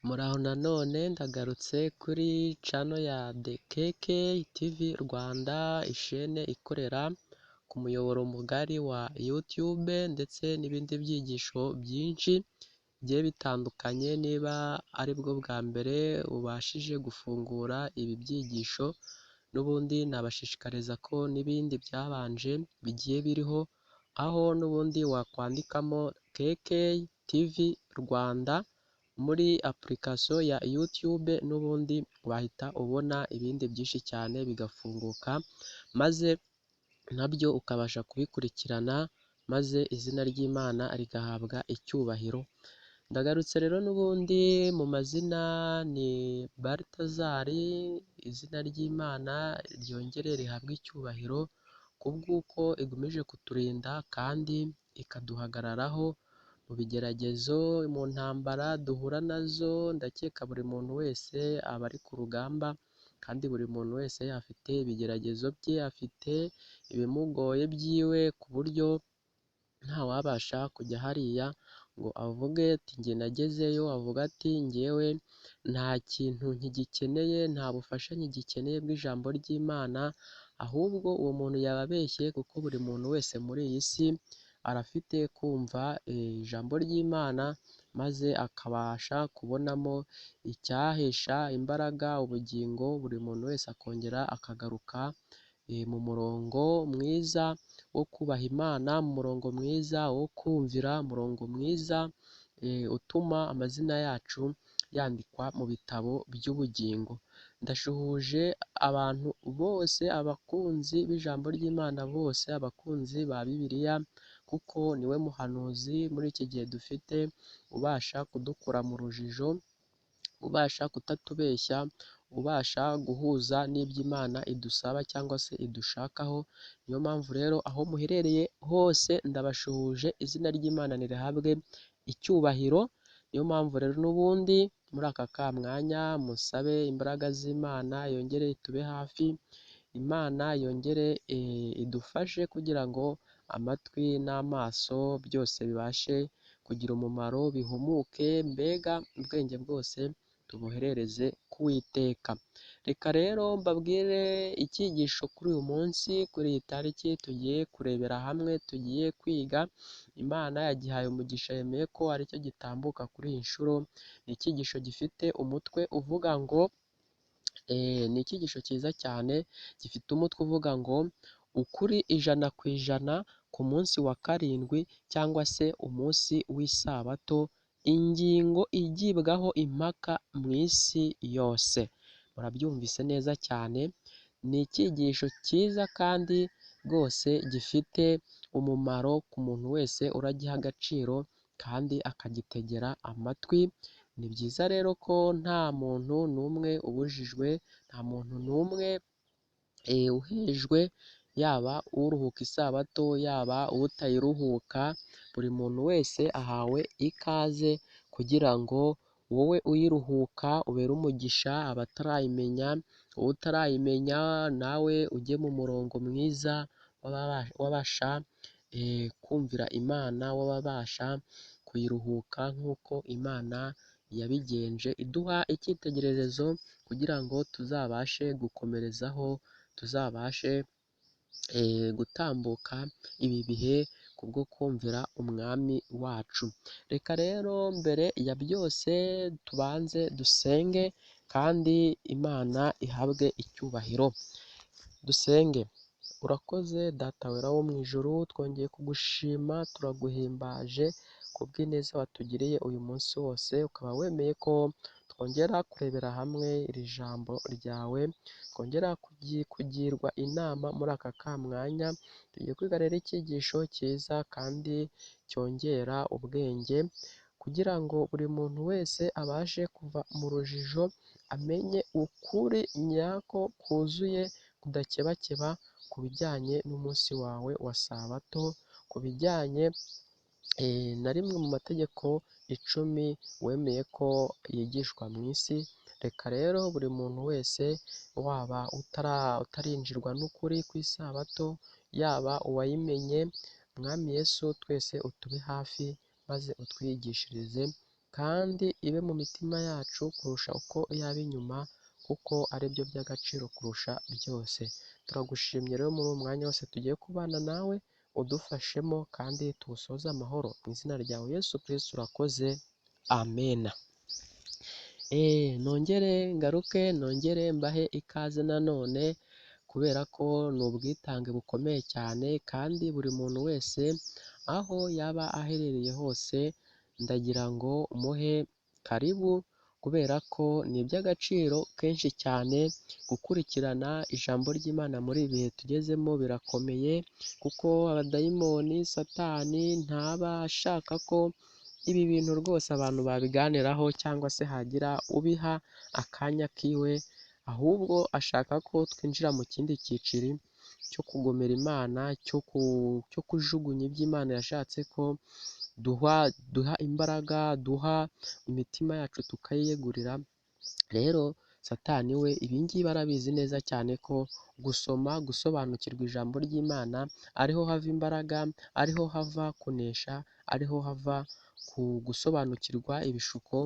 Muraho nanone ndagarutse kuri channel ya The KK TV Rwanda, ishene ikorera ku muyoboro mugari wa YouTube ndetse n'ibindi byigisho byinshi bigiye bitandukanye. Niba ari bwo bwa mbere ubashije gufungura ibi byigisho, n'ubundi nabashishikariza ko n'ibindi byabanje bigiye biriho, aho n'ubundi wakwandikamo KK TV Rwanda muri application ya YouTube, n'ubundi wahita ubona ibindi byinshi cyane bigafunguka, maze nabyo ukabasha kubikurikirana, maze izina ry'Imana rigahabwa icyubahiro. Ndagarutse rero n'ubundi mu mazina ni Baltazari, izina ry'Imana ryongere rihabwe icyubahiro kubw'uko igumeje kuturinda kandi ikaduhagararaho mu bigeragezo, mu ntambara duhura nazo. Ndakeka buri muntu wese aba ari ku rugamba, kandi buri muntu wese afite ibigeragezo bye, afite ibimugoye byiwe, ku buryo nta wabasha kujya hariya ngo avuge ati njye nagezeyo, avuga ati njyewe nta kintu nkigikeneye, nta bufasha nkigikeneye bw'ijambo ry'Imana, ahubwo uwo muntu yaba abeshye, kuko buri muntu wese muri iyi si arafite kumva ijambo ry'Imana, maze akabasha kubonamo icyahesha imbaraga ubugingo, buri muntu wese akongera akagaruka mu murongo mwiza wo kubaha Imana, mu murongo mwiza wo kumvira, umurongo mwiza utuma amazina yacu yandikwa mu bitabo by'ubugingo. Ndashuhuje abantu bose, abakunzi b'ijambo ry'Imana bose, abakunzi ba Bibiliya, kuko niwe muhanuzi muri iki gihe dufite, ubasha kudukura mu rujijo, ubasha kutatubeshya, ubasha guhuza n'iby'Imana idusaba cyangwa se idushakaho. Niyo mpamvu rero aho muherereye hose ndabashuhuje, izina ry'Imana nirihabwe icyubahiro. Niyo mpamvu rero n'ubundi muri aka kamwanya musabe imbaraga z'Imana yongere itube hafi, Imana yongere idufashe kugira ngo amatwi n'amaso byose bibashe kugira umumaro, bihumuke, mbega ubwenge bwose tubuherereze k'Uwiteka. Reka rero mbabwire icyigisho kuri uyu munsi, kuri iyi tariki tugiye kurebera hamwe, tugiye kwiga. Imana yagihaye umugisha, yemeye ko aricyo gitambuka kuri iyi nshuro. Ni icyigisho gifite umutwe uvuga ngo ni icyigisho cyiza cyane, gifite umutwe uvuga ngo ukuri 100% ku munsi wa karindwi, cyangwa se umunsi w'isabato, ingingo igibwaho impaka mu isi yose. Murabyumvise neza cyane, ni icyigisho cyiza kandi rwose gifite umumaro ku muntu wese uragiha agaciro kandi akagitegera amatwi. Ni byiza rero ko nta muntu n'umwe ubujijwe, nta muntu n'umwe uhejwe, yaba uruhuka isabato, yaba utayiruhuka, buri muntu wese ahawe ikaze kugira ngo wowe uyiruhuka ubere umugisha abatarayimenya, wowe utarayimenya nawe ujye mu murongo mwiza wabasha kumvira Imana, wabasha kuyiruhuka nk'uko Imana yabigenje, iduha icyitegererezo kugira ngo tuzabashe gukomerezaho, tuzabashe gutambuka ibi bihe kubwo kumvira umwami wacu. Reka rero mbere ya byose tubanze dusenge, kandi Imana ihabwe icyubahiro. Dusenge. Urakoze Data wera wo mu ijuru, twongeye kugushima, turaguhimbaje kubw'ineza watugiriye uyu munsi wose, ukaba wemeye ko twongera kurebera hamwe iri jambo ryawe, twongera kugirwa inama muri aka kamwanya. Tugiye kwiga rero icyigisho cyiza kandi cyongera ubwenge, kugira ngo buri muntu wese abashe kuva mu rujijo, amenye ukuri nyako kuzuye kudakebakeba ku bijyanye n'umunsi wawe wa sabato, ku bijyanye na rimwe mu mategeko 10 wemeye ko yigishwa mu isi. Reka rero buri muntu wese, waba utarinjirwa n'ukuri ku isabato, yaba uwayimenye, Mwami Yesu twese utube hafi, maze utwigishirize kandi ibe mu mitima yacu kurusha uko yaba inyuma, kuko ari byo by'agaciro kurusha byose. Turagushimye rero muri uwo mwanya wose tugiye kubana nawe, udufashemo kandi tuwusoze amahoro. Mu izina ryawe Yesu Kristo urakoze, amena. Nongere ngaruke, nongere mbahe ikaze nanone, kubera ko ni ubwitange bukomeye cyane, kandi buri muntu wese aho yaba aherereye hose ndagira ngo muhe karibu, kubera ko ni iby'agaciro kenshi cyane gukurikirana ijambo ry'Imana. Muri ibi bihe tugezemo birakomeye, kuko abadayimoni, Satani ntaba ashaka ko ibi bintu rwose abantu babiganiraho cyangwa se hagira ubiha akanya kiwe, ahubwo ashaka ko twinjira mu kindi cyiciri cyo kugomera Imana, cyo kujugunya iby'Imana yashatse ko duha imbaraga, duha imitima yacu tukayiyegurira. Rero Satani we ibi ngibi arabizi neza cyane ko gusobanukirwa ijambo ry'Imana ariho hava imbaraga, ariho hava kunesha, ariho hava ku gusobanukirwa ibishuko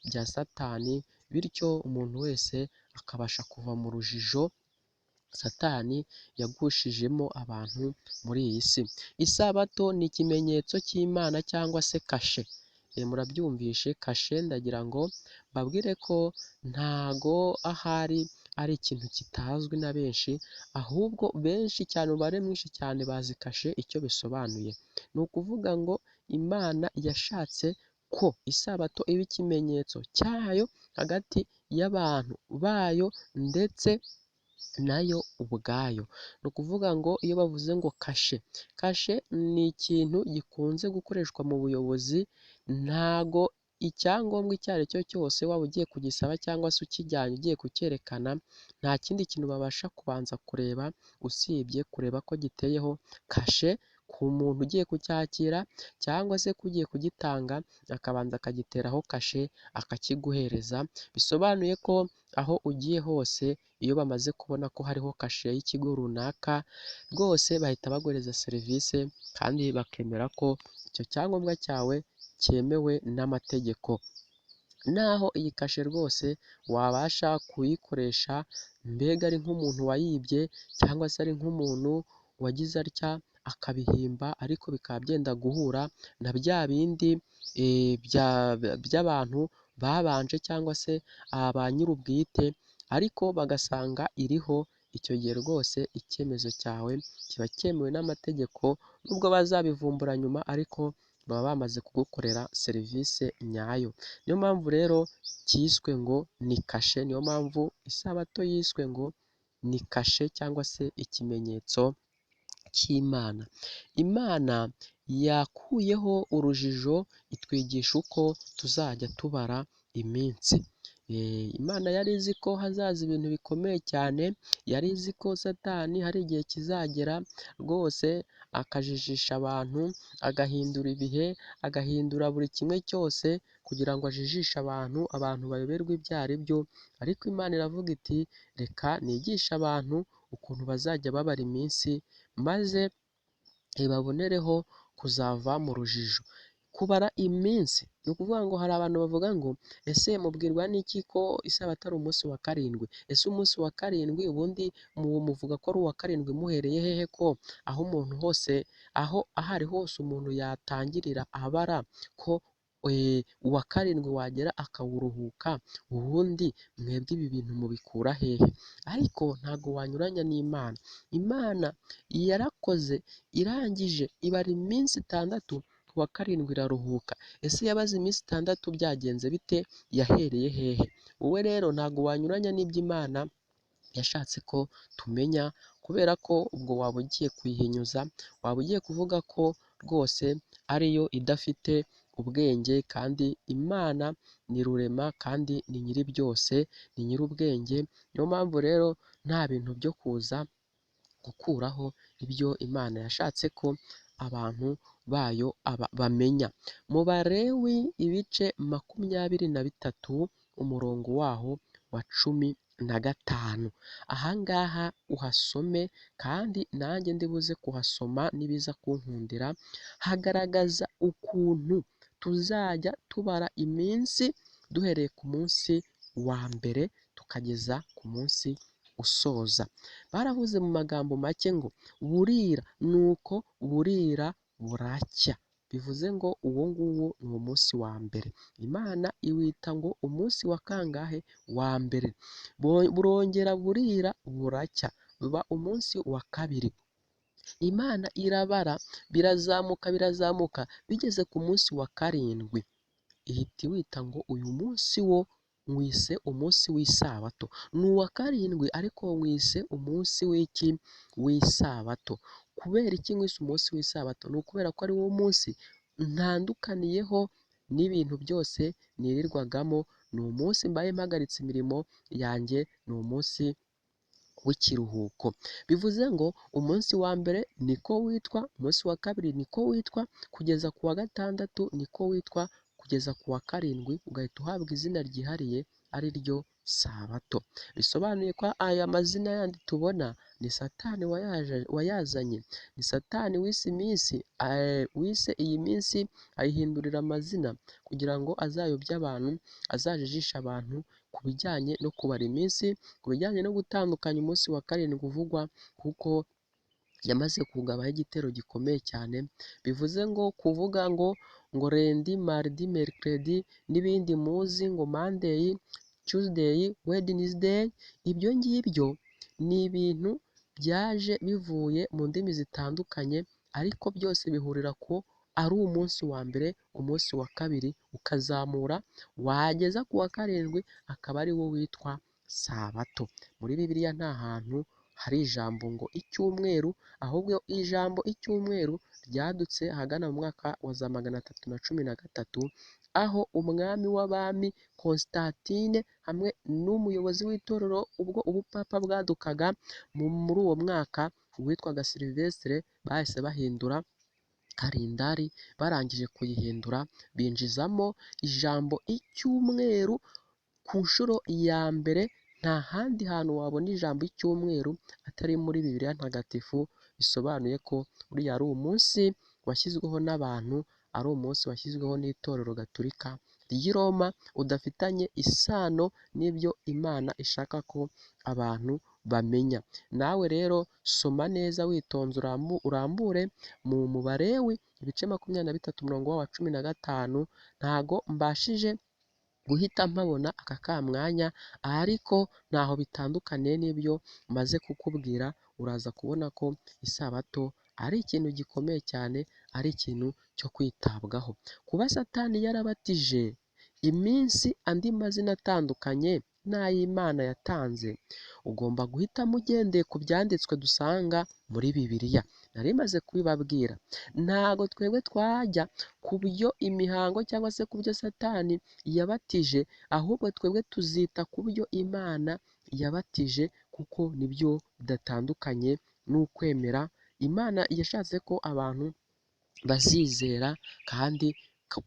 bya Satani, bityo umuntu wese akabasha kuva mu rujijo Satani yagushijemo abantu muri iyi si. Isabato ni ikimenyetso cy'Imana cyangwa se kashe. Murabyumvishe kashe, ndagira ngo mbabwire ko ntago ahari ari ikintu kitazwi na benshi, ahubwo benshi cyane, umubare mwinshi cyane bazi kashe icyo bisobanuye. Ni ukuvuga ngo Imana yashatse ko isabato iba ikimenyetso cyayo hagati y'abantu bayo ndetse nayo ubwayo. Ni ukuvuga ngo iyo bavuze ngo kashe ni ikintu gikunze gukoreshwa mu buyobozi. Ntago icyangombwa icyo ari cyo cyose waba ugiye kugisaba cyangwa se ukijyanye ugiye kucyerekana, nta kindi kintu babasha kubanza kureba usibye kureba ko giteyeho kashe ku muntu ugiye kucyakira, cyangwa se kugiye kugitanga akabanza akagiteraho kashe akakiguhereza. Bisobanuye ko aho ugiye hose, iyo bamaze kubona ko hariho kashe y'ikigo runaka, rwose bahita baguhereza serivisi kandi bakemera ko icyo cyangombwa cyawe cyemewe n'amategeko. Naho iyi kashe rwose wabasha kuyikoresha mbega ari nk'umuntu wayibye, cyangwa se ari nk'umuntu wagize atya akabihimba, ariko bikaba byenda guhura na bya bindi by'abantu babanje cyangwa se ba nyir'ubwite, ariko bagasanga iriho, icyo gihe rwose icyemezo cyawe kiba cyemewe n'amategeko, nubwo bazabivumbura nyuma, ariko baba bamaze kugukorera serivisi nyayo. Niyo mpamvu rero cyiswe ngo ni kashe, niyo mpamvu isabato yiswe ngo ni kashe cyangwa se ikimenyetso cy'Imana. Imana yakuyeho urujijo, itwigisha uko tuzajya tubara iminsi. Imana yari izi ko hazaza ibintu bikomeye cyane, yari izi ko Satani hari igihe kizagera rwose akajijisha abantu, agahindura ibihe, agahindura buri kimwe cyose kugira ngo ajijishe abantu bayoberwe ibyo ari byo. Ariko Imana iravuga iti reka nigishe abantu ukuntu bazajya babara iminsi, maze babonereho kuzava mu rujijo. Kubara iminsi ni ukuvuga ngo hari abantu bavuga ngo ese mubwirwa n'iki ko isabato ari umunsi wa karindwi? Ese umunsi wa karindwi ubundi muvuga ko ari uwa karindwi muhereye hehe, ko aho umuntu hose aho ari hose umuntu yatangirira abara ko uwa karindwi wagera akawuruhuka? Ubundi mwebwe ibi bintu mubikura hehe? Ariko ntabwo wanyuranya n'Imana. Imana yarakoze, irangije ibara iminsi 6, kuwa karindwi iraruhuka. Ese yabaze iminsi 6 byagenze bite? Yahereye hehe? Wowe rero ntabwo wanyuranya n'iby'Imana yashatse ko tumenya, kubera ko ubwo waba ugiye kuyihinyuza, waba ugiye kuvuga ko rwose ariyo idafite ubwenge, kandi Imana ni rurema kandi ni nyiri byose, ni nyir'ubwenge. Niyo mpamvu rero nta bintu byo kuza gukuraho ibyo Imana yashatse ko abantu bayo bamenya. Mu Balewi ibice 23 umurongo waho wa 15. Ahangaha uhasome, kandi nanjye ndibuze kuhasoma nibiza kunkundira. Hagaragaza ukuntu tuzajya tubara iminsi duhereye ku munsi wa mbere tukageza ku munsi usoza. Baravuze mu magambo make ngo burira nuko burira buracya, bivuze ngo uwo nguwo ni umunsi wa mbere. Imana iwita ngo umunsi wa kangahe? Wa mbere. Burongera burira buracya, biba umunsi wa kabiri. Imana irabara birazamuka bigeze ku munsi wa karindwi, ihita iwita ngo uyu munsi wo mwise umunsi w'isabato. Ni uwa karindwi ariko mwise umunsi w'iki? W'isabato. Kubera iki mwise umunsi w'isabato? Ni ukubera ko ari wo munsi ntandukaniyeho n'ibintu byose nirirwagamo, ni umunsi mbaye mpagaritse imirimo yanjye, ni umunsi w'ikiruhuko. Bivuze ngo umunsi wa mbere niko witwa, umunsi wa kabiri niko witwa, kugeza ku wa gatandatu niko witwa, kugeza ku wa karindwi ugahita uhabwa izina ryihariye ari ryo sabato. Bisobanuye ko aya mazina yandi tubona ni Satani wayazanye, ni Satani wise iyi minsi ayihindurira amazina kugira ngo azayobye abantu, azajijishe abantu ku bijyanye no kubara iminsi, ku bijyanye no gutandukanya umunsi wa karindwi uvugwa, kuko yamaze kugabaho igitero gikomeye cyane. Bivuze ngo kuvuga ngo lundi, mardi, mercredi n'ibindi muzi ngo Monday, Tuesday, Wednesday, ibyo ngibyo ni ibintu byaje bivuye mu ndimi zitandukanye, ariko byose bihurira ko ari umunsi wa mbere, umunsi wa kabiri ukazamura, wageza ku wa karindwi akaba ari wo witwa sabato. Muri Bibiliya nta hantu hari ijambo ngo icyumweru, ahubwo ijambo icyumweru ryadutse ahagana mu mwaka wa za 313, aho umwami w'abami Constantine hamwe n'umuyobozi w'itorero ubwo ubupapa bwadukaga muri uwo mwaka witwaga Silvestre, bahise bahindura kalendari. Barangije kuyihindura binjizamo ijambo icyumweru ku nshuro ya mbere. Nta handi hantu wabona ijambo icyumweru atari muri Bibiliya ntagatifu. Bisobanuye ko uriya ari umunsi washyizweho n'abantu, ari umunsi washyizweho n'itorero gatolika ry'i Roma, udafitanye isano n'ibyo Imana ishaka ko abantu bamenya. Nawe rero soma neza witonze, urambure mu Balewi ibice 23 umurongo wa 15. Ntago mbashije guhita mpabona aka kamwanya, ariko ntaho bitandukaniye n'ibyo maze kukubwira. Uraza kubona ko isabato ari ikintu gikomeye cyane, ari ikintu cyo kwitabwaho. Kuba Satani yarabatije iminsi andi mazina atandukanye n'ay'Imana yatanze, ugomba guhitamo ugendeye ku byanditswe dusanga muri Bibiliya. Nari maze kubibabwira, ntago twebwe twajya ku byo imihango cyangwa se ku byo Satani yabatije, ahubwo twebwe tuzita ku byo Imana yabatije, kuko nibyo bidatandukanye n'ukwemera. Imana yashatse ko abantu bazizera kandi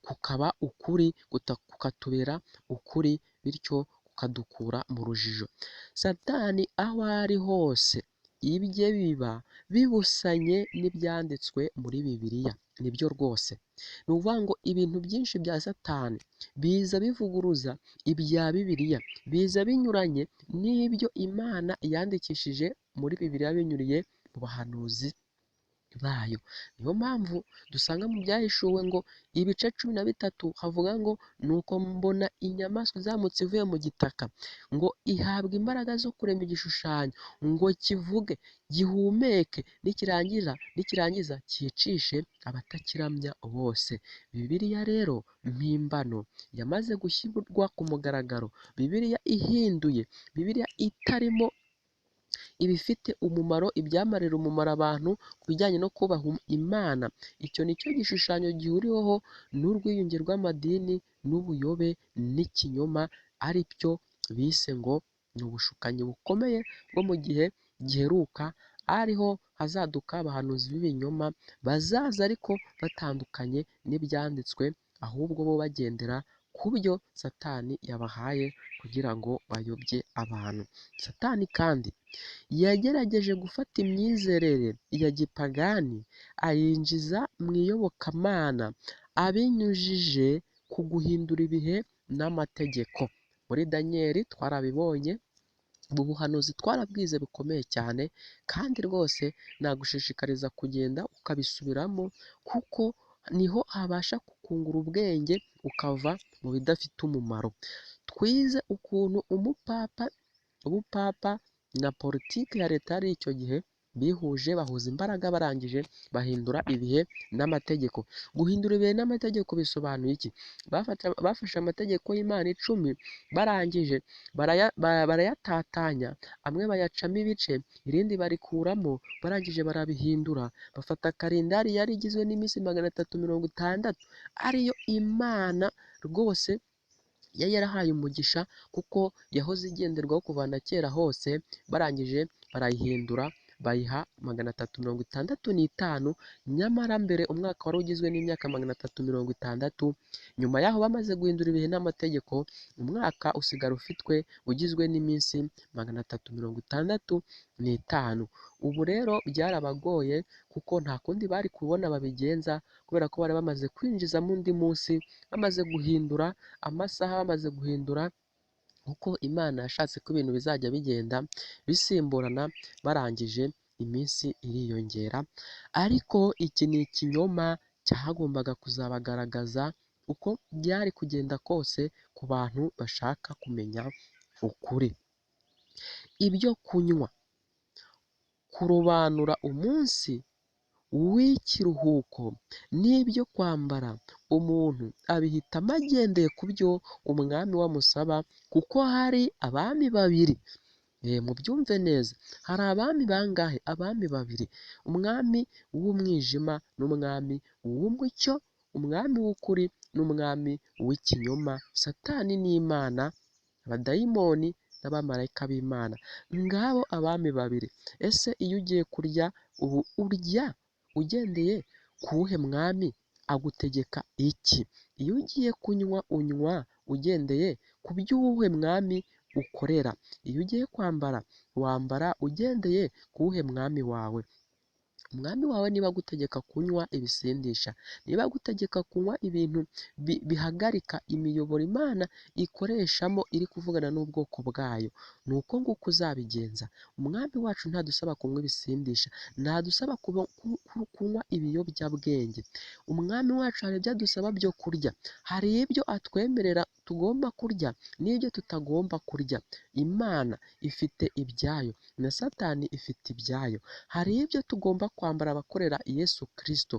kukaba ukuri, kukatubera ukuri, bityo kukadukura mu rujijo. Satani aho ari hose ibye biba bibusanye n'ibyanditswe muri Bibiliya. Nibyo rwose. Ni ukuvuga ngo ibintu byinshi bya Satani biza bivuguruza ibya Bibiliya, biza binyuranye n'ibyo Imana yandikishije muri Bibiliya binyuriye mu bahanuzi bayo. Niyo mpamvu dusanga mu byahishuwe ngo ibice 13 havuga ngo nuko mbona inyamaswa izamutse ivuye mu gitaka, ngo ihabwa imbaraga zo kurema igishushanyo, ngo kivuge, gihumeke, nikirangiza cyicishe abatakiramya bose. Bibiliya rero mpimbano yamaze gushyirwa ku mugaragaro, Bibiliya ihinduye, Bibiliya itarimo ibifite umumaro, ibyamarira umumaro abantu ku bijyanye no kubaha Imana. Icyo ni cyo gishushanyo gihuriweho n'urwiyunge rw'amadini n'ubuyobe n'ikinyoma, ari byo bise ngo ni ubushukanyi bukomeye bwo mu gihe giheruka, ariho hazaduka abahanuzi b'ibinyoma bazaza ariko batandukanye n'ibyanditswe, ahubwo bo bagendera ku byo Satani yabahaye kugira ngo bayobye abantu. Satani kandi yagerageje gufata imyizerere ya gipagani ayinjiza mu iyobokamana, abinyujije ku guhindura ibihe n'amategeko. Muri Daniyeli twarabibonye, ubu buhanuzi twarabwize bukomeye cyane, kandi rwose nagushishikariza kugenda ukabisubiramo, kuko niho habasha kukungura ubwenge ukava mu bidafite umumaro. Twize ukuntu ubupapa na politiki ya leta yari icyo gihe bihuje, bahuza imbaraga, barangije bahindura ibihe n'amategeko. Guhindura ibihe n'amategeko bisobanuye iki? Bafashe amategeko y'Imana 10, barangije barayatatanya, amwe bayacamo ibice, irindi barikuramo, barangije barabihindura, bafata kalendari yari igizwe n'iminsi 360, ariyo Imana rwose yari yarahaye umugisha, kuko yahoze igenderwaho kuva na kera hose. Barangije barayihindura, bayiha 365, nyamara mbere umwaka wari ugizwe n'imyaka 360. Nyuma yaho bamaze guhindura ibihe n'amategeko, umwaka usigara ugizwe n'iminsi 365. Ubu rero byarabagoye, kuko nta kundi bari kubona babigenza, kubera ko bari bamaze kwinjizamo undi munsi, bamaze guhindura amasaha, bamaze guhindura uko Imana yashatse ko ibintu bizajya bigenda bisimburana, barangije iminsi iriyongera. Ariko iki ni ikinyoma cyagombaga kuzabagaragaza uko byari kugenda kose ku bantu bashaka kumenya ukuri. Ibyo kunywa, kurobanura umunsi w'ikiruhuko n'ibyo kwambara, umuntu abihitamo agendeye ku byo umwami wamusaba, kuko hari abami babiri. Mubyumve neza, hari abami bangahe? Abami babiri, umwami w'umwijima n'umwami w'umucyo, umwami w'ukuri n'umwami w'ikinyoma, Satani n'Imana, abadayimoni n'abamarayika b'Imana. Ngabo abami babiri. Ese iyo ugiye kurya, ubu urya ugendeye ku wuhe mwami agutegeka iki? Iyo ugiye kunywa, unywa ugendeye ku by'uwuhe mwami ukorera? Iyo ugiye kwambara, wambara ugendeye ku wuhe mwami wawe? Umwami wawe niba agutegeka kunywa ibisindisha, niba agutegeka kunywa ibintu bihagarika imiyoboro Imana ikoreshamo iri kuvugana n'ubwoko bwayo, ni uko nguko uzabigenza. Umwami wacu ntadusaba kunywa ibisindisha, ntadusaba kunywa ibiyobyabwenge. Umwami wacu hari ibyo adusaba byo kurya, hari ibyo atwemerera tugomba kurya n'ibyo tutagomba kurya. Imana ifite ibyayo na Satani ifite ibyayo. Hari ibyo tugomba kwambara abakorera Yesu Kristo,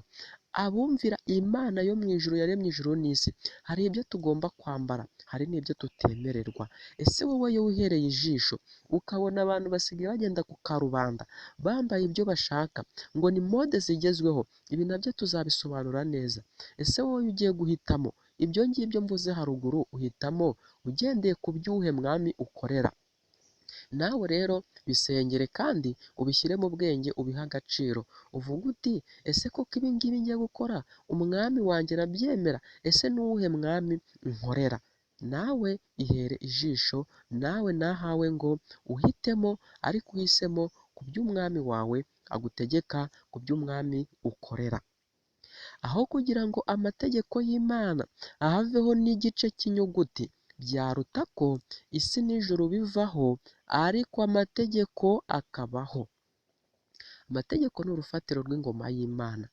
abumvira Imana yo mu ijuru yaremye ijuru n'isi. Hari ibyo tugomba kwambara, hari n'ibyo tutemererwa. Ese wowe iyo wihereye ijisho ukabona abantu basigaye bagenda ku karubanda bambaye ibyo bashaka ngo ni mode zigezweho, ibi nabyo tuzabisobanura neza. Ese wowe ugiye guhitamo ibyo ngibyo mvuze haruguru, uhitamo ugendeye ku by'uwuhe mwami ukorera? Nawe rero bisengere kandi ubishyire mu bwenge, ubihe agaciro. Uvuga uti, ese koko ibi ngibi ngiye gukora umwami wanjye arabyemera? Ese ni uwuhe mwami nkorera? Nawe ihere ijisho, nawe nahawe ngo uhitemo, ariko uhisemo ku by'umwami wawe agutegeka, ku by'umwami ukorera. Aho kugira ngo amategeko y'Imana ahaveho n'igice cy'inyuguti, byaruta ko isi n'ijuru bivaho, ariko amategeko akabaho. Amategeko ni urufatiro rw'ingoma y'Imana,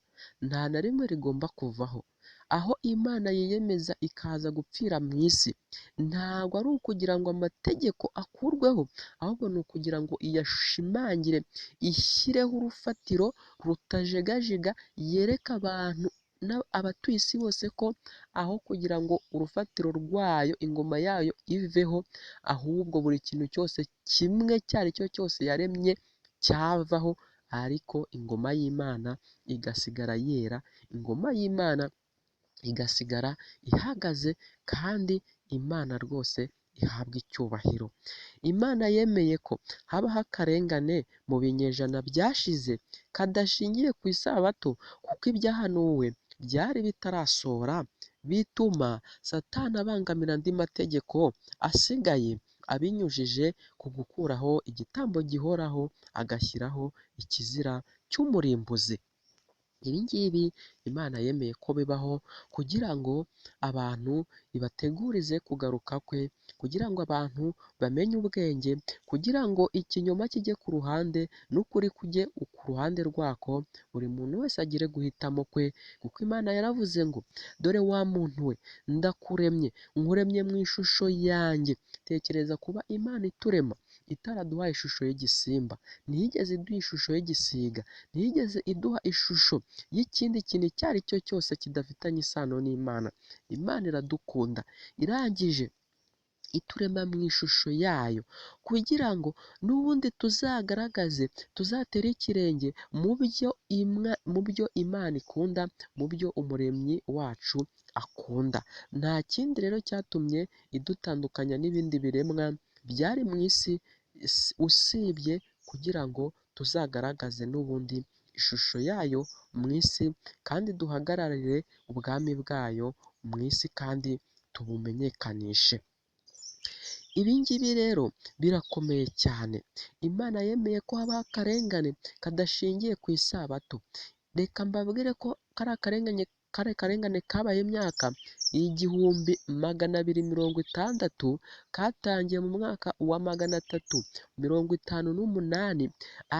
nta na rimwe rigomba kuvaho. Aho Imana yiyemeza ikaza gupfira mu isi, ntabwo ari ukugira ngo amategeko akurweho, ahubwo ni ukugira ngo iyashimangire, ishyireho urufatiro rutajegajega, yereka abantu abatuye isi bose ko aho kugira ngo urufatiro rwayo, ingoma yayo iveho, ahubwo buri kintu cyose kimwe icyo ari cyo cyose yaremye cyavaho, ariko ingoma y'Imana igasigara yera, ingoma y'Imana igasigara ihagaze, kandi Imana rwose ihabwa icyubahiro. Imana yemeye ko habaho akarengane mu binyejana byashize kadashingiye ku isabato, kuko ibyahanuwe byari bitarasohora, bituma Satani abangamira andi mategeko asigaye, abinyujije ku gukuraho igitambo gihoraho, agashyiraho ikizira cy'umurimbuzi. Ibi ngibi Imana yemeye ko bibaho kugira ngo abantu ibategurize kugaruka kwe, kugira ngo abantu bamenye ubwenge, kugira ngo ikinyoma kijye ku ruhande n'ukuri kujye ku ruhande rwako, buri muntu wese agire guhitamo kwe, kuko Imana yaravuze ngo dore wa muntu we ndakuremye, nkuremye mu ishusho yanjye. Tekereza kuba Imana iturema itaraduhaye ishusho y'igisimba, ntiyigeze iduha ishusho y'igisiga, ntiyigeze iduha ishusho y'ikindi kintu icyo ari cyo cyose kidafitanye isano n'Imana. Imana iradukunda, irangije iturema mu ishusho yayo kugira ngo n'ubundi tuzagaragaze, tuzatere ikirenge mu byo Imana ikunda, mu byo umuremyi wacu akunda. Nta kindi rero cyatumye idutandukanya n'ibindi biremwa byari mu isi usibye kugira ngo tuzagaragaze n'ubundi ishusho yayo mu isi, kandi duhagararire ubwami bwayo mu isi kandi tubumenyekanishe. Ibi ngibi rero birakomeye cyane. Imana yemeye ko habaho akarengane kadashingiye ku isabato. Reka mbabwire ko kariya karengane kabaye imyaka 1260, katangiye mu mwaka wa 358,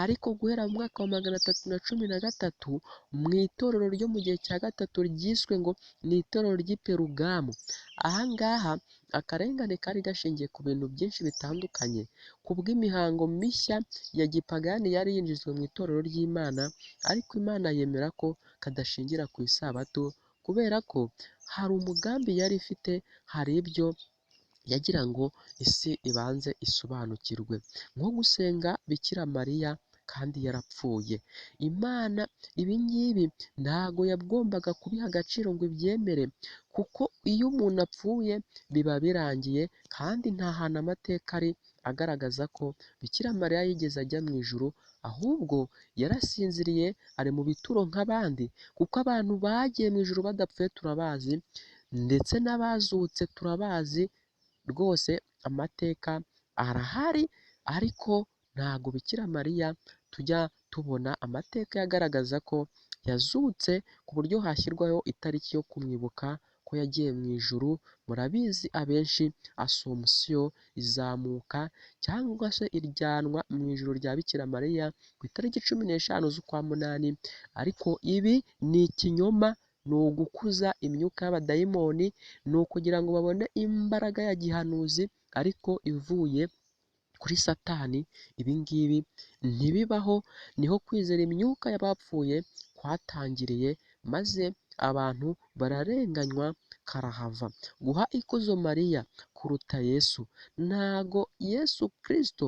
ariko guhera mu mwaka wa 313 mu itorero ryo mu gihe cya gatatu ryiswe ngo ni itorero ry'i Perugamu. Aha ngaha akarengane kari gashingiye ku bintu byinshi bitandukanye, ku bw'imihango mishya ya gipagani yari yinjijwe mu itorero ry'Imana, ariko Imana yemera ko kadashingira ku isabato, kubera ko hari umugambi yari ifite, hari ibyo yagira ngo isi ibanze isobanukirwe, nko gusenga Bikira Mariya kandi yarapfuye. Imana ibi ngibi ntago yagombaga kubiha agaciro ngo ibyemere, kuko iyo umuntu apfuye biba birangiye, kandi nta hantu amateka ari agaragaza ko Bikira Mariya yigeze ajya mu ijuru, ahubwo yarasinziriye ari mu bituro nk'abandi, kuko abantu bagiye mu ijuru badapfuye turabazi, ndetse n'abazutse turabazi rwose, amateka arahari, ariko ntago Bikira Mariya tujya tubona amateka yagaragaza ko yazutse, ku buryo hashyirwaho itariki yo kumwibuka ko yagiye mu ijuru. Murabizi abenshi Asomusiyo, izamuka cyangwa se iryanwa mu ijuru rya Bikira Mariya ku itariki 15 z'ukwa munani, ariko ibi ni ikinyoma, ni ugukuza imyuka y'abadayimoni, ni ukugira ngo babone imbaraga ya gihanuzi ariko ivuye kuri Satani. Ibi ngibi ntibibaho, niho kwizera imyuka y'abapfuye kwatangiriye, maze abantu bararenganywa karahava. Guha ikuzo Mariya kuruta Yesu, ntago Yesu Kristo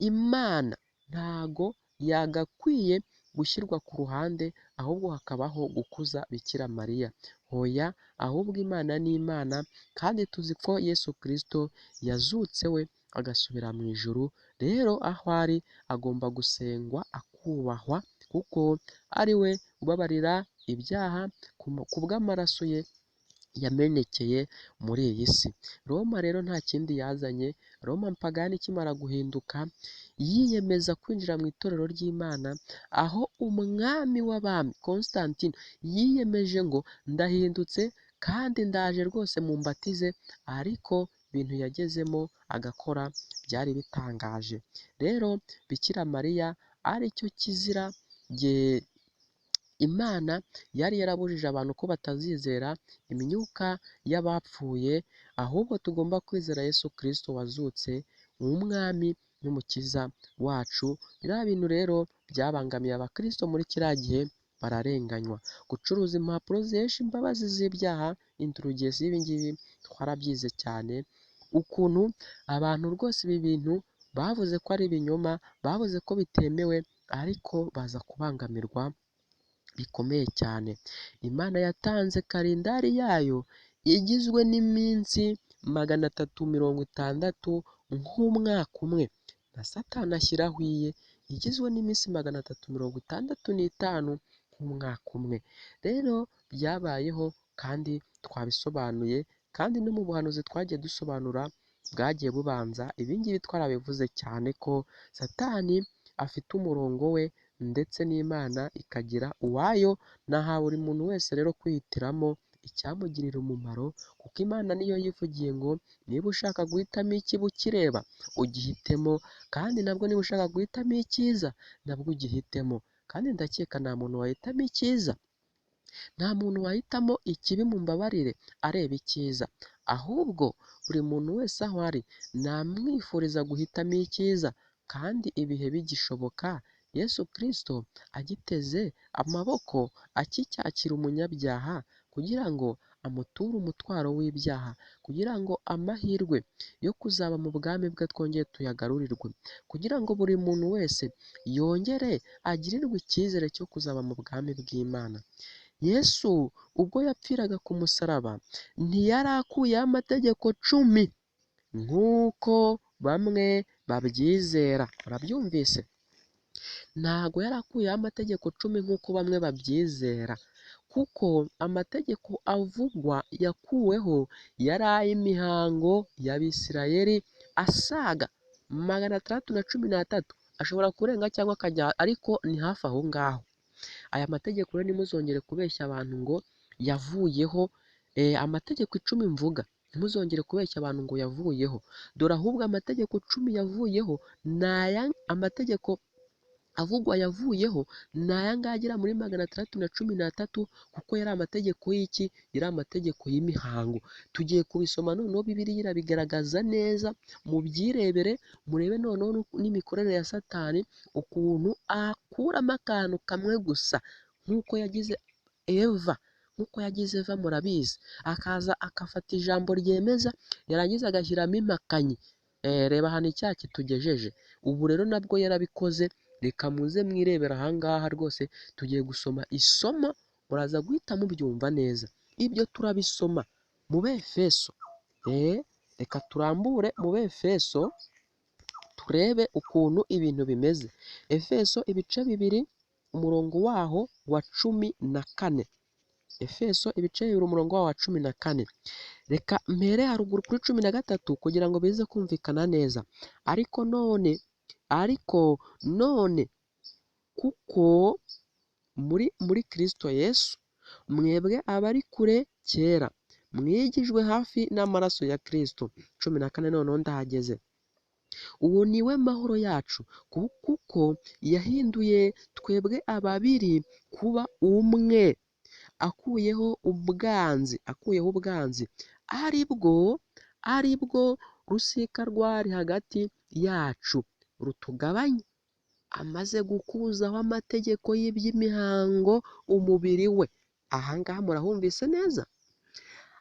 Imana ntago yagakwiye gushyirwa ku ruhande, ahubwo hakabaho gukuza Bikira Mariya. Hoya, ahubwo Imana ni Imana, kandi tuzi ko Yesu Kristo yazutse we agasubira mu ijuru. Rero aho ari agomba gusengwa, akubahwa, kuko ari we ubabarira ibyaha ku bw'amaraso ye yamenekeye muri iyi si. Roma rero nta kindi yazanye. Roma mpagani ikimara guhinduka, yiyemeza kwinjira mu itorero ry'Imana, aho umwami w'abami Constantine yiyemeje ngo ndahindutse kandi ndaje rwose mumbatize, ariko ibintu yagezemo agakora byari bitangaje. Rero Bikira Mariya ari cyo kizira Imana yari yarabujije abantu ko batazizera imyuka y'abapfuye, ahubwo tugomba kwizera Yesu Kristo wazutse, umwami n'umukiza wacu. Biriya bintu rero byabangamiye abakristo muri kiriya gihe, bararenganywa. Gucuruza impapuro zihesha imbabazi z'ibyaha, inturugesi y'ibi ngibi twarabyize cyane, ukuntu abantu rwose ibi bintu bavuze ko ari ibinyoma, bavuze ko bitemewe, ariko baza kubangamirwa bikomeye cyane. Imana yatanze kalendari yayo igizwe n'iminsi 360 nk'umwaka umwe, na Satani ashyiraho iye igizwe n'iminsi 365 nk'umwaka umwe. Rero byabayeho kandi twabisobanuye, kandi no mu buhanuzi twagiye dusobanura bwagiye bubanza. Ibi ngibi twarabivuze cyane ko Satani afite umurongo we ndetse n'Imana ikagira uwayo. Naha buri muntu wese rero kwihitiramo icyamugirira umumaro, kuko Imana niyo yivugiye ngo niba ushaka guhitamo ikibi ukireba ugihitemo, kandi nabwo niba ushaka guhitamo icyiza nabwo ugihitemo. Kandi ndakeka nta muntu wahitamo icyiza, nta muntu wahitamo ikibi, mumbabarire, areba icyiza. Ahubwo buri muntu wese aho ari namwifuriza guhitamo icyiza, kandi ibihe bigishoboka, Yesu Kristo agiteze amaboko akicyakira umunyabyaha kugira ngo amuture umutwaro w'ibyaha, kugira ngo amahirwe yo kuzaba mu bwami bwe twongere tuyagarurirwe, kugira ngo buri muntu wese yongere agirirwe icyizere cyo kuzaba mu bwami bw'Imana. Yesu ubwo yapfiraga ku musaraba ntiyari akuyeho amategeko 10 nk'uko bamwe babyizera. Urabyumvise? Ntago yari akuyeho amategeko 10 nk'uko bamwe babyizera, kuko amategeko avugwa yakuweho yari ay'imihango y'Abisirayeli asaga 613, ashobora kurenga cyangwa akajya, ariko ni hafi aho ngaho. Aya mategeko rero ntimuzongere kubeshya abantu ngo yavuyeho. Amategeko 10 mvuga, ntimuzongere kubeshya abantu ngo yavuyeho. Dore ahubwo amategeko 10 yavuyeho amategeko avugwa yavuyeho ni aya ngaya agera muri 613, kuko yari amategeko y'iki? Yari amategeko y'imihango. Tugiye kubisoma noneho, Bibiliya irabigaragaza neza, mubyirebere, murebe noneho n'imikorere ya Satani ukuntu akuramo akantu kamwe gusa, nk'uko yagize Eva, murabizi, akaza akafata ijambo ryemeza, yarangiza agashyiramo impakanyi. Reba hano icyaha kitugejeje. Ubu rero nabwo yarabikoze. Reka muze mwirebera ahangaha rwose, tugiye gusoma isomo muraza guhita mubyumva neza. Ibyo turabisoma mu Befeso. Reka turambure mu Befeso turebe ukuntu ibintu bimeze. Efeso ibice 2 umurongo waho wa 14. Efeso ibice 2 umurongo waho wa 14. Reka mpere haruguru kuri 13 kugira ngo bize kumvikana neza. Ariko none kuko muri Kristo Yesu mwebwe abari kure kera mwigijwe hafi n'amaraso ya Kristo. 14 noneho ndahageze. Uwo niwe mahoro yacu, kuko yahinduye twebwe ababiri kuba umwe, akuyeho ubwanzi aribwo rusika rwari hagati yacu rutugabanya, amaze gukuzaho amategeko y'iby'imihango umubiri we. Ahangaha murahumvise neza?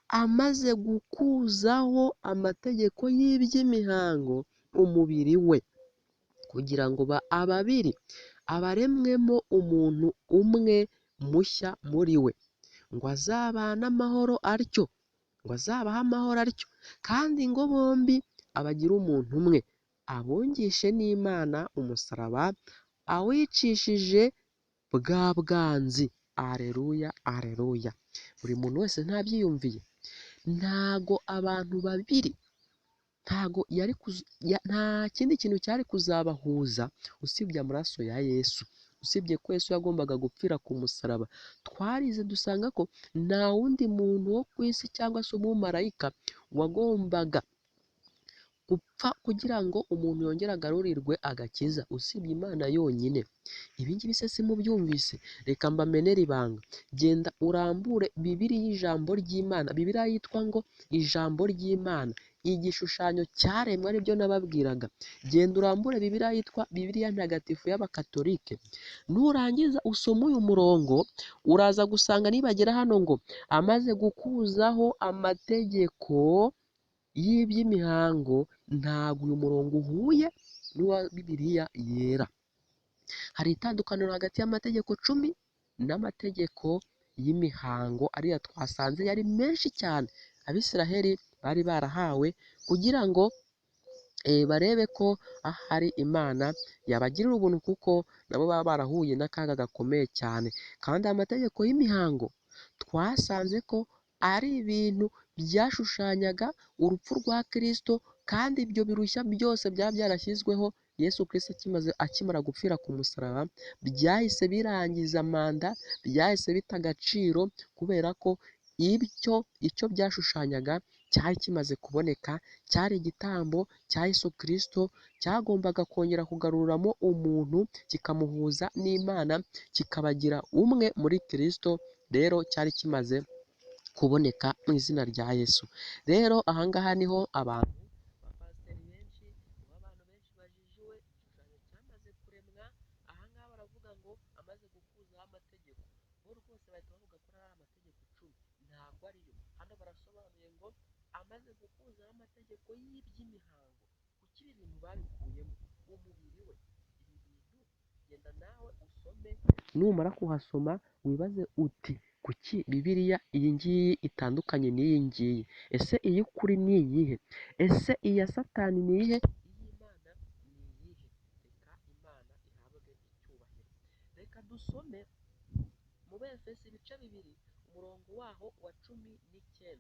Amaze gukuzaho amategeko y'iby'imihango umubiri we, kugira ngo ababiri abaremwemo umuntu umwe mushya muri we, ngo azabahe amahoro atyo, kandi ngo bombi abagire umuntu umwe, abungishe n'Imana umusaraba, awicishije bwa bwanzi. Aleluya, aleluya. Buri muntu wese ntabyiyumviye, ntago abantu babiri, nta kindi kintu cyari kuzabahuza usibye amaraso ya Yesu, usibye ko Yesu yagombaga gupfira ku musaraba. Twarize dusanga ko nta wundi muntu wo ku isi cyangwa se umumarayika wagombaga gupfa kugira ngo umuntu yongere agarurirwe agakiza, usibye Imana yonyine. Ibi ngibi se simubyumvise? Reka mbamenere ibanga. Genda urambure Bibiliya y'ijambo ry'Imana. Bibiliya yitwa ngo ijambo ry'Imana, igishushanyo cyaremwe, aribyo nababwiraga. Genda urambure Bibiliya yitwa Bibiliya ntagatifu y'Abakatolike. Nurangiza usome uyu murongo, uraza gusanga nibagera hano ngo amaze gukuzaho amategeko y'iby'imihango, ntabwo uyu murongo uhuye n'uwa Bibiliya yera. Hari itandukaniro hagati y'amategeko 10 n'amategeko y'imihango, ariya twasanze yari menshi cyane Abisiraheli bari barahawe kugira ngo barebe ko ahari Imana yabagirira ubuntu, kuko nabo baba barahuye n'akaga gakomeye cyane. Kandi amategeko y'imihango twasanze ko ari ibintu byashushanyaga urupfu rwa Kristo kandi ibyo birushya byose byaba byarashyizweho Yesu Kristo akimara gupfira ku musaraba, byahise birangiza manda, byahise bita agaciro, kubera ko icyo byashushanyaga cyari kimaze kuboneka, cyari igitambo cya Yesu Kristo, cyagombaga kongera kugaruramo umuntu kikamuhuza n'Imana, kikabagira umwe muri Kristo. Rero cyari kimaze kuboneka mu izina rya Yesu. Rero ahangaha niho abantu bapasiteri benshi, abantu benshi bajijuwe, igishushanyo cyamaze kuremwa. Ahangaha baravuga ngo amaze gukuzaho amategeko, bo rwose bahita bavuga ko ari amategeko 10, ntabwo ariyo. Hano barasobanuye ngo amaze gukuzaho amategeko y'iby'imihango, kuki ibi bintu babikuyemo umubiri we. Ibi bintu genda nawe usome, numara kuhasoma wibaze uti kuki Bibiliya iyi ngiyi itandukanye n'iyi ngiyi? Ese iy'ukuri ni iyihe? Ese iya Satani ni iyihe? Iy'Imana ni iyihe? Reka Imana ihabwe icyubahiro. Reka dusome mu Befeso ibice 2 umurongo waho wa 19.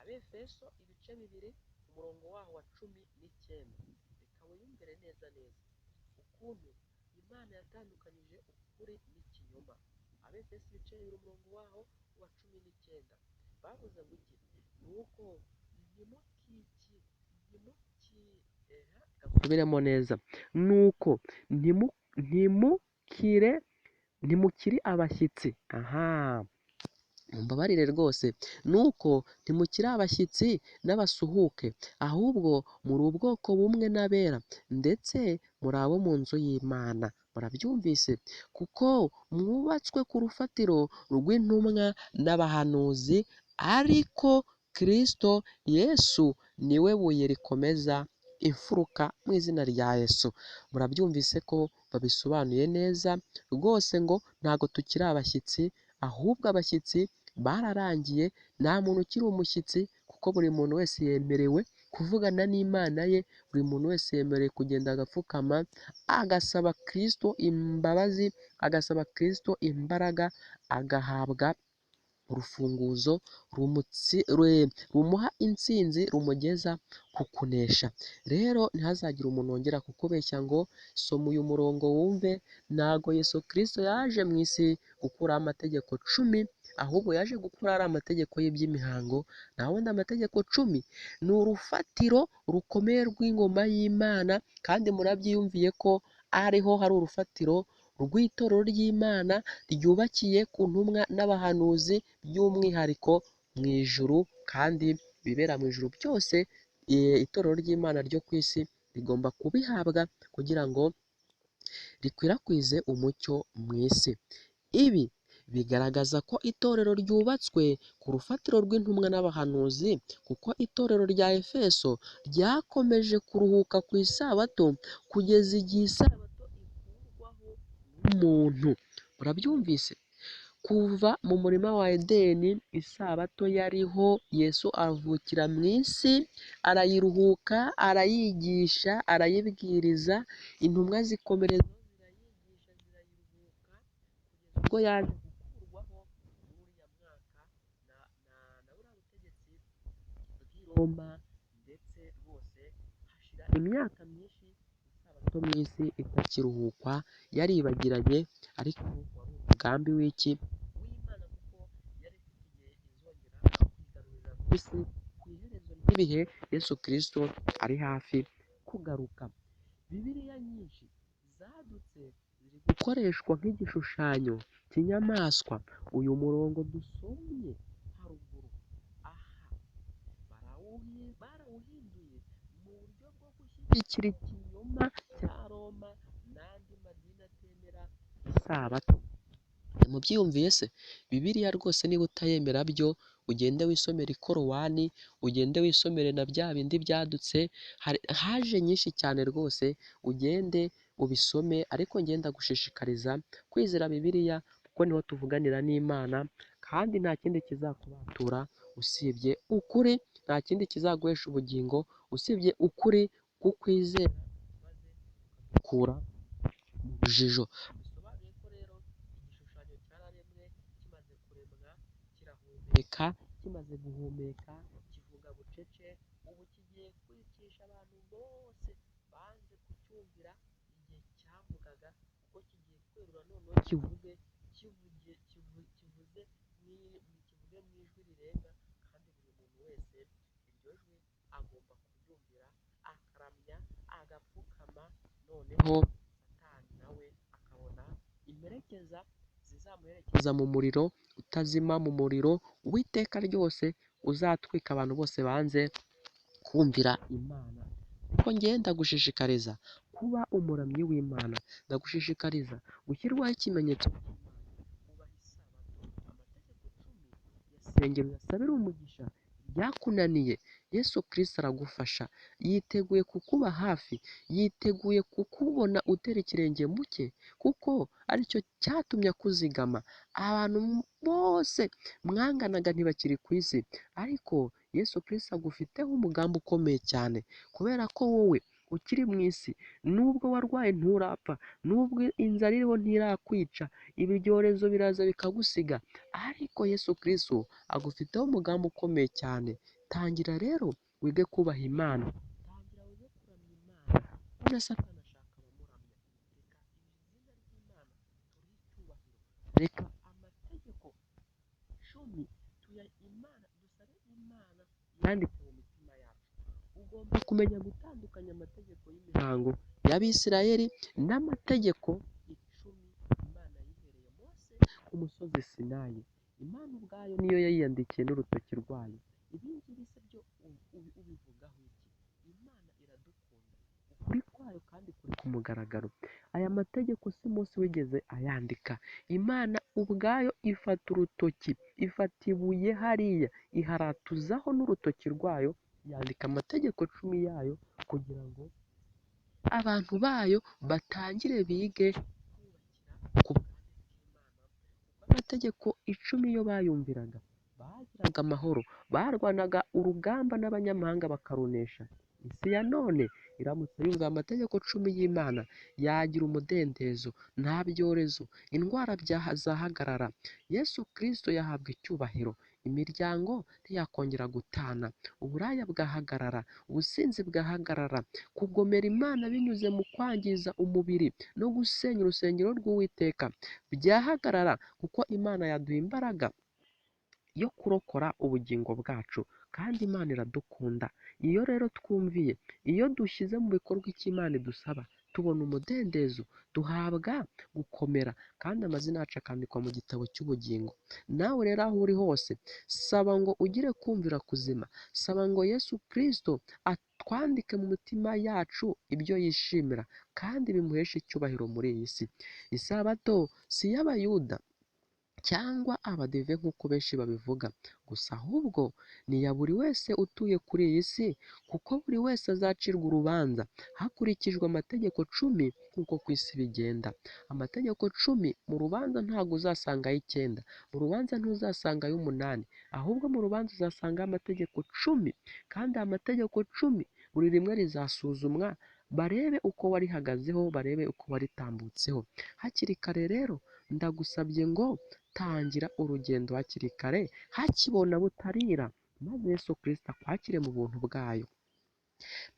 Abefeso ibice 2 umurongo waho wa 19. Reka wiyumvire neza ukuntu Imana yatandukanyije ukuri n'ikinyoma. Abefeso ibice 2 umurongo waho wa 19 bavuze ngo iki? Nuko nsubiremo neza, nuko ntimukiri abashyitsi. Mumbabarire rwose, nuko ntimukiri abashyitsi n'abasuhuke, ahubwo muri ubwoko bumwe n'abera, ndetse muri abo mu nzu y'Imana. Murabyumvise? Kuko mwubatswe ku rufatiro rw'intumwa n'abahanuzi, ariko Kristo Yesu niwe buye rikomeza imfuruka mu izina rya Yesu. Murabyumvise ko babisobanuye neza rwose ngo ntago tukiri abashyitsi, ahubwo abashyitsi bararangiye, nta muntu ukiri umushyitsi, kuko buri muntu wese yemerewe kuvugana n'Imana ye. Buri muntu wese yemerewe kugenda agapfukama, agasaba Kristo imbabazi, agasaba Kristo imbaraga, agahabwa urufunguzo rumuha intsinzi, rumugeza ku kunesha. Rero ntihazagire umuntu wongera kukubeshya ngo soma uyu murongo wumve. Ntago Yesu Kristo yaje mu isi gukuraho amategeko 10, ahubwo yaje gukura ari amategeko y'iby'imihango. Nta wundi amategeko 10 ni urufatiro rukomeye rw'ingoma y'Imana, kandi murabyiyumviye ko ariho hari urufatiro rw'itorero ry'Imana ryubakiye ku ntumwa n'abahanuzi, by'umwihariko mu ijuru, kandi bibera mu ijuru byose itorero ry'Imana ryo ku isi rigomba kubihabwa kugira ngo rikwirakwize umucyo mu isi. Ibi bigaragaza ko itorero ryubatswe ku rufatiro rw'intumwa n'abahanuzi, kuko itorero rya Efeso ryakomeje kuruhuka ku isabato kugeza igihe isabato ikurwaho n'umuntu. Murabyumvise? Kuva mu murima wa Edeni isabato yariho, Yesu avukira mu isi, arayiruhuka, arayigisha, arayibwiriza, intumwa zikomerezaho zirayigisha, zirayiruhuka, kugeza ubwo yaje gukurwaho muri uriya mwaka na buriya butegetsi bw'i Roma, ndetse rwose hashira imyaka myinshi isabato mu isi itakiruhukwa, yaribagiranye. Ariko wari umugambi w'iki? W'Imana, kuko yari ifite igihe izongera kwigarurira ku isi ku iherezo ry'ibihe. Yesu Kristo ari hafi kugaruka. Bibiliya nyinshi zadutse ziri gukoreshwa nk'igishushanyo cy'inyamaswa. Uyu murongo dusomye haruguru barawuhinduye mu buryo bwo gushyigikira ikinyoma cya Roma n'andi madini atemera isabato. Mubyiyumviye se? Bibiliya rwose niba utayemera byo, ugende wisomere ikorowani, ugende wisomere na bya bindi byadutse, haje nyinshi cyane rwose, ugende ubisome. Ariko ngenda gushishikariza kwizera Bibiliya, kuko niho tuvuganira n'Imana, kandi nta kindi kizakubatura usibye ukuri, nta kindi kizaguhesha ubugingo usibye ukuri, kukwizera maze ukura mu rujijo. Bisobanuye ko rero igishushanyo cyararemwe, kimaze kuremwa kirahumeka, kimaze guhumeka kivuga bucece, ubu kigiye kwicisha bose banze kucyumvira igihe cyavugaga, kuko kigiye kwerura noneho kivuze mu ijwi rirenga, kandi buri muntu wese iryo jwi agomba kuryumvira, akaramya, agapfukama, noneho satani nawe akabona imperekeza zizamuherekeza mu muriro utazima, mu muriro w'iteka ryose uzatwika abantu bose banze kumvira Imana. Ariko njyewe ndagushishikariza kuba umuramyi w'Imana, ndagushishikariza gushyirwaho ikimenyetso cy'Imana, wubaha isabato, amategeko 10 yasengera uyasabire umugisha. Byakunaniye, Yesu Kristo aragufasha, yiteguye kukuba hafi, yiteguye kukubona utera ikirenge mu cye, kuko aricyo cyatumye akuzigama. Abantu bose mwanganaga ntibakiri ku isi, ariko Yesu Kristo agufiteho umugambi ukomeye cyane, kubera ko wowe ukiri mu isi, nubwo warwaye nturapfa, nubwo inzara iriho ntirakwica, ibyorezo biraza bikagusiga, ariko Yesu Kristo agufiteho umugambi ukomeye cyane. Tangira rero wige kubaha Imana, tangira wige kuramya Imana. None Satani ashaka abamuramya. Reka amategeko 10 dusabe Imana yanditse mu mitima yacu. Ugomba kumenya gutandukanya amategeko y'imihango y'Abisirayeli n'amategeko 10 Imana yihereye Mose ku musozi Sinayi. Imana ubwayo niyo yayiyandikiye n'urutoki rwayo. Ibi ngibi se byo ubivugaho iki? Imana iradukunda, ukuri kwayo kandi kuri ku mugaragaro. Aya mategeko si Mose wigeze ayandika. Imana ubwayo ifata urutoki, ifata ibuye hariya, iharatuzaho n'urutoki rwayo, yandika amategeko 10 yayo, kugira ngo abantu bayo batangire bige kubakira ku bwami bw'Imana. Amategeko 10 iyo bayumviraga, bagiraga amahoro, barwanaga urugamba n'abanyamahanga bakarunesha. Isi ya none iramutse yumva amategeko 10 y'Imana, yagira umudendezo, nta byorezo, indwara zahagarara, Yesu Kristo yahabwa icyubahiro, imiryango ntiyakongera gutana, uburaya bwahagarara, ubusinzi bwahagarara, kugomera Imana binyuze mu kwangiza umubiri no gusenya urusengero rw'Uwiteka byahagarara, kuko Imana yaduha imbaraga yo kurokora ubugingo bwacu, kandi Imana iradukunda. Iyo rero twumviye, iyo dushyize mu bikorwa icyo Imana idusaba, tubona umudendezo, duhabwa gukomera, kandi amazina yacu akandikwa mu gitabo cy'ubugingo. Nawe rero aho uri hose, saba ngo ugire kumvira kuzima, saba ngo Yesu Kristo atwandike mu mitima yacu ibyo yishimira, kandi bimuheshe icyubahiro muri iyi si. Isabato si iy'Abayuda cyangwa Abadive nk'uko benshi babivuga gusa, ahubwo ni iya buri wese utuye kuri iyi si, kuko buri wese azacirwa urubanza hakurikijwe amategeko 10 nk'uko ku isi bigenda. Amategeko 10 mu rubanza ntabwo uzasangayo 9, mu rubanza ntuzasangayo 8, ahubwo mu rubanza uzasangayo amategeko 10, kandi amategeko 10 buri rimwe rizasuzumwa, barebe uko warihagazeho, barebe uko waritambutseho. Hakiri kare rero ndagusabye ngo tangira urugendo hakiri kare, hakibona butarira, maze Yesu Kristo akwakire mu buntu bwayo.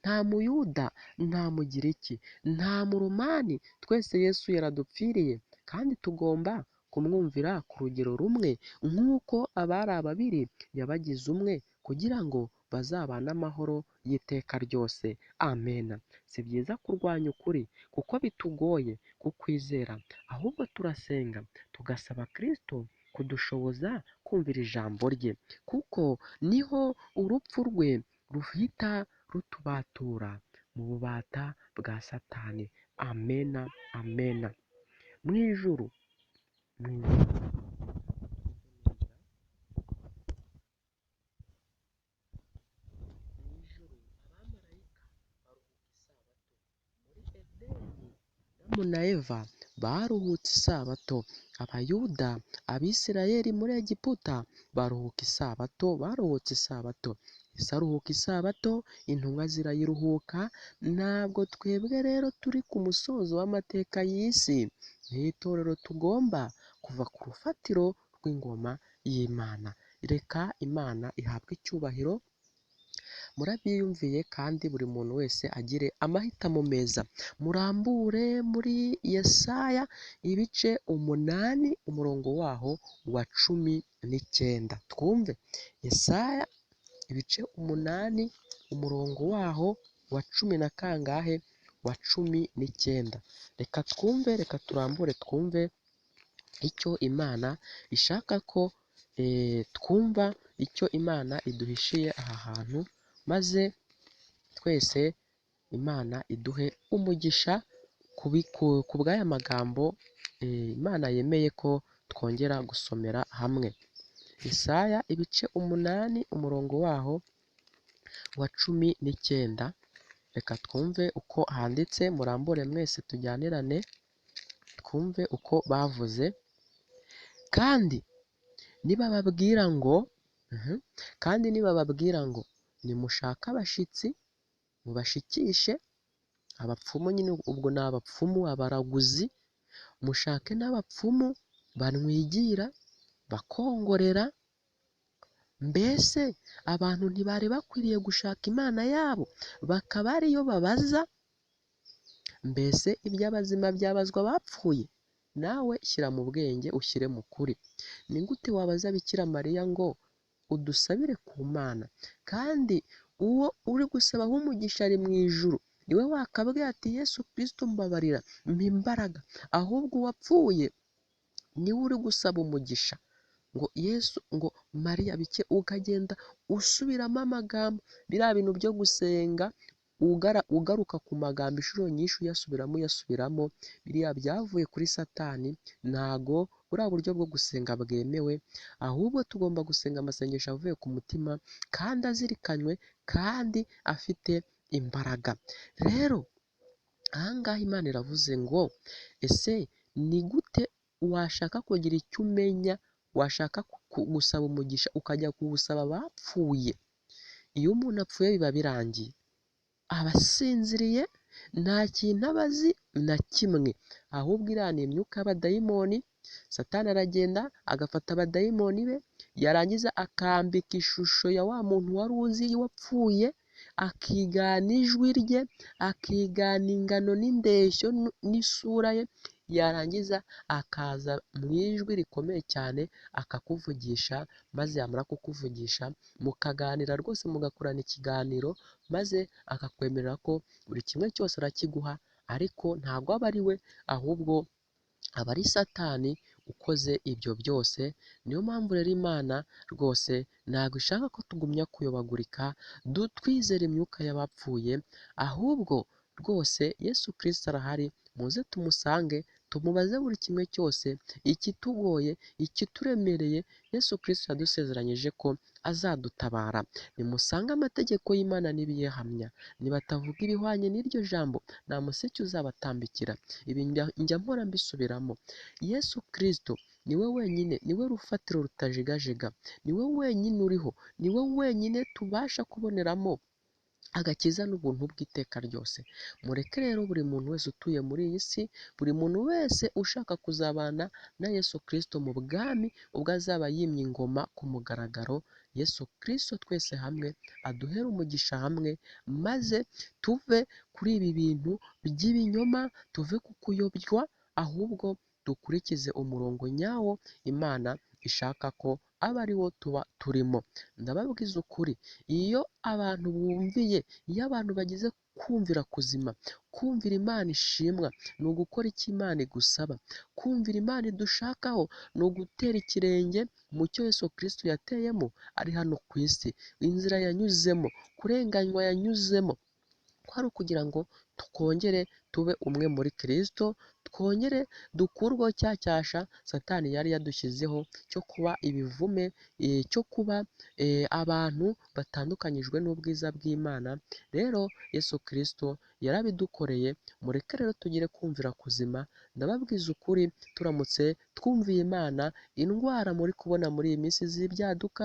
Nta Muyuda, nta Mugiriki, nta Muromani, twese Yesu yaradupfiriye, kandi tugomba kumwumvira ku rugero rumwe, nk'uko abari babiri yabagize umwe, kugira ngo bazabane amahoro y'iteka ryose. Amena. Si byiza kurwanya ukuri kuko bitugoye kukwizera, ahubwo turasenga tugasaba Kristo kudushoboza kumvira ijambo rye, kuko niho urupfu rwe ruhita rutubatura mu bubata bwa Satani. Amena, amena. Mu ijuru, mu ijuru abamarayika baruhuka isabato, muri Edeni Adamu na Eva baruhutse isabato, Abayuda, Abisirayeli muri Egiputa baruhuka isabato, baruhutse isabato. Ese aruhuka isabato, intumwa zirayiruhuka. Ntabwo twebwe rero turi ku musozo w'amateka y'isi, ni itorero tugomba kuva ku rufatiro rw'ingoma y'Imana. Reka Imana ihabwe icyubahiro, murabyiyumviye kandi buri muntu wese agire amahitamo meza. Murambure muri Yesaya ibice 8 umurongo waho wa 19. Twumve Yesaya ibice 8 umurongo waho wa 10 na kangahe? Wa 19. Reka twumve, reka turambure twumve icyo Imana ishaka ko twumva, icyo Imana iduhishiye aha hantu, maze twese Imana iduhe umugisha ku bw'aya magambo Imana yemeye ko twongera gusomera hamwe. Yesaya ibice 8 umurongo waho wa 19. Reka twumve uko handitse, murambure mwese tujyanirane twumve uko bavuze. Kandi nibababwira ngo nimushake abashitsi mubashikishe, abapfumu nyine ubwo ni abapfumu, abaraguzi, mushake n'abapfumu banwigira bakongorera, mbese abantu ntibari bakwiriye gushaka Imana yabo bakaba ariyo babaza? Mbese iby'abazima byabazwa abapfuye? Nawe shyira mu bwenge ushyire mu kuri. Ni gute wabaza Bikira Mariya ngo udusabire ku Mana, kandi uwo uri gusaba umugisha ari mu ijuru? Niwe wakabwiye ati Yesu Kristo mbabarira, mpa imbaraga, ahubwo uwapfuye niwe uri gusaba umugisha ngo Yesu, ngo Mariya bike, ukagenda usubiramo amagambo, biriya bintu byo gusenga ugaruka ku magambo inshuro nyinshi uyasubiramo, biriya byavuye kuri Satani. Ntago buriya buryo bwo gusenga bwemewe, ahubwo tugomba gusenga amasengesho avuye ku mutima kandi azirikanywe kandi afite imbaraga. Rero ahangaha Imana iravuze ngo ese ni gute washaka kugira icyo umenya, washaka gusaba umugisha ukajya kuwusaba abapfuye? Iyo umuntu apfuye biba birangiye, aba asinziriye, nta kintu aba azi na kimwe, ahubwo iriya ni imyuka y'abadayimoni. Satani aragenda agafata abadayimoni be, yarangiza akambika ishusho ya wa muntu wari uzi wapfuye, akigana ijwi rye, akigana ingano n'indeshyo n'isura ye, yarangiza akaza mu ijwi rikomeye cyane akakuvugisha, maze yamara kukuvugisha mukaganira rwose, mugakorana ikiganiro, maze akakwemerera ko buri kimwe cyose arakiguha, ariko ntabwo aba ari we, ahubwo aba ari Satani ukoze ibyo byose. Niyo mpamvu rero Imana rwose ntabwo ishaka ko tugumya kuyobagurika twizera imyuka y'abapfuye, ahubwo rwose Yesu Kristo arahari, muze tumusange tumubaze buri kimwe cyose, ikitugoye, ikituremereye. Yesu Kristo yadusezeranyije ko azadutabara. Nimusange amategeko y'Imana n'ibiyahamya, nibatavuga ibihwanye n'iryo jambo nta museke uzabatambikira. Ibi njya mpora mbisubiramo. Yesu Kristo niwe wenyine, niwe rufatiro rutajegajega, niwe wenyine uriho, niwe wenyine tubasha kuboneramo agakiza n'ubuntu bw'iteka ryose. Mureke rero buri muntu wese utuye muri iyi si, buri muntu wese ushaka kuzabana na Yesu Kristo mu bwami ubwo azaba yimye ingoma ku mugaragaro, Yesu Kristo twese hamwe aduhere umugisha hamwe, maze tuve kuri ibi bintu by'ibinyoma, tuve ku kuyobywa, ahubwo dukurikize umurongo nyawo Imana ishaka ko aba ari wo tuba turimo. Ndababwiza ukuri, iyo abantu bumviye, iyo abantu bagize kumvira kuzima, kumvira Imana ishimwa ni ugukora icyo Imana igusaba, kumvira Imana idushakaho ni ugutera ikirenge mu cyo Yesu Kristo yateyemo ari hano ku isi, inzira yanyuzemo, kurenganywa yanyuzemo, kwari ukugira ngo twongere tube umwe muri Kristo, twongere dukurweho cya cyasha Satani yari yadushyizeho cyo kuba ibivume, cyo kuba abantu batandukanyijwe n'ubwiza bw'Imana. Rero Yesu Kristo yarabidukoreye, mureke rero tugire kumvira kuzima. Ndababwiza ukuri, turamutse twumviye Imana, indwara muri kubona muri iyi minsi z'ibyaduka,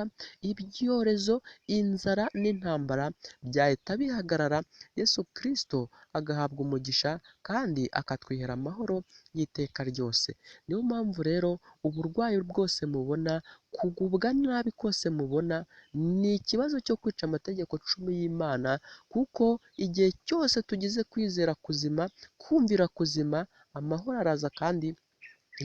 ibyorezo, inzara n'intambara byahita bihagarara, Yesu Kristo agahabwa umugisha kandi akatwihera amahoro amahoro y'iteka ryose. Niyo mpamvu rero uburwayi bwose mubona, kugubwa nabi kose mubona, ni ikibazo cyo kwica amategeko cumi y'Imana, kuko igihe cyose tugize kwizera kuzima, kumvira kuzima, amahoro araza kandi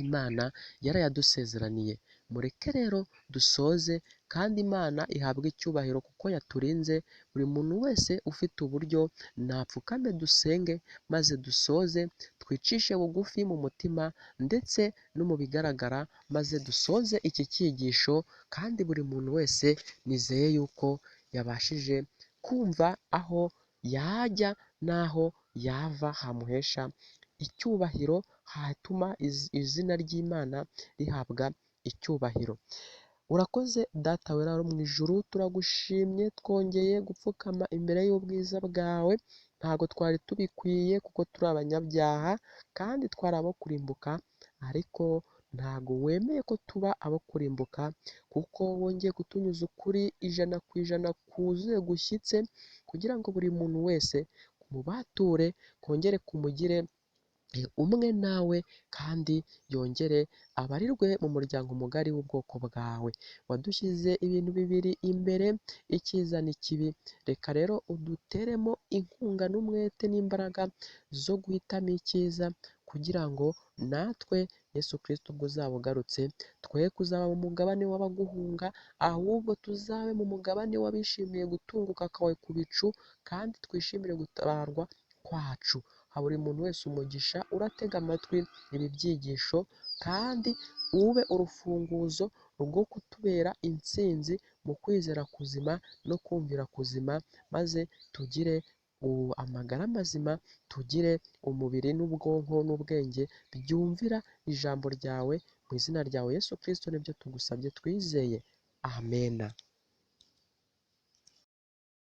Imana yarayadusezeraniye. Mureke rero dusoze kandi Imana ihabwe icyubahiro kuko yaturinze. Buri muntu wese ufite uburyo napfukame dusenge maze dusoze, twicishe bugufi mu mutima ndetse no mu bigaragara, maze dusoze iki cyigisho. Kandi buri muntu wese nizeye yuko yabashije kumva aho yajya n'aho yava hamuhesha icyubahiro, hatuma izina ry'Imana rihabwa icyubahiro. Urakoze Data wera wo mu ijuru, turagushimye twongeye gupfukama imbere y'ubwiza bwawe. Ntabwo twari tubikwiye kuko turi abanyabyaha kandi twari abo kurimbuka, ariko ntabwo wemeye ko tuba abo kurimbuka, kuko wongeye kutunyuza ukuri 100% kuzuye gushyitse, kugira ngo buri muntu wese kumubature, kongere kumugire umwe nawe, kandi yongere abarirwe mu muryango mugari w'ubwoko bwawe. Wadushyize ibintu bibiri imbere, icyiza n'ikibi. Reka rero uduteremo inkunga n'umwete n'imbaraga zo guhitamo icyiza, kugira ngo natwe Yesu Kristo ubwo uzaba ugarutse, twe kuzaba mu mugabane w'abaguhunga, ahubwo tuzabe mu mugabane w'abishimiye gutunguka kwawe ku bicu, kandi twishimire gutabarwa kwacu. Ha buri muntu wese umugisha uratega amatwi ibi byigisho, kandi ube urufunguzo rwo kutubera intsinzi mu kwizera kuzima no kumvira kuzima, maze tugire amagara mazima, tugire umubiri n'ubwonko n'ubwenge byumvira ijambo ryawe. Mu izina ryawe Yesu Kristo nibyo tugusabye twizeye, amena.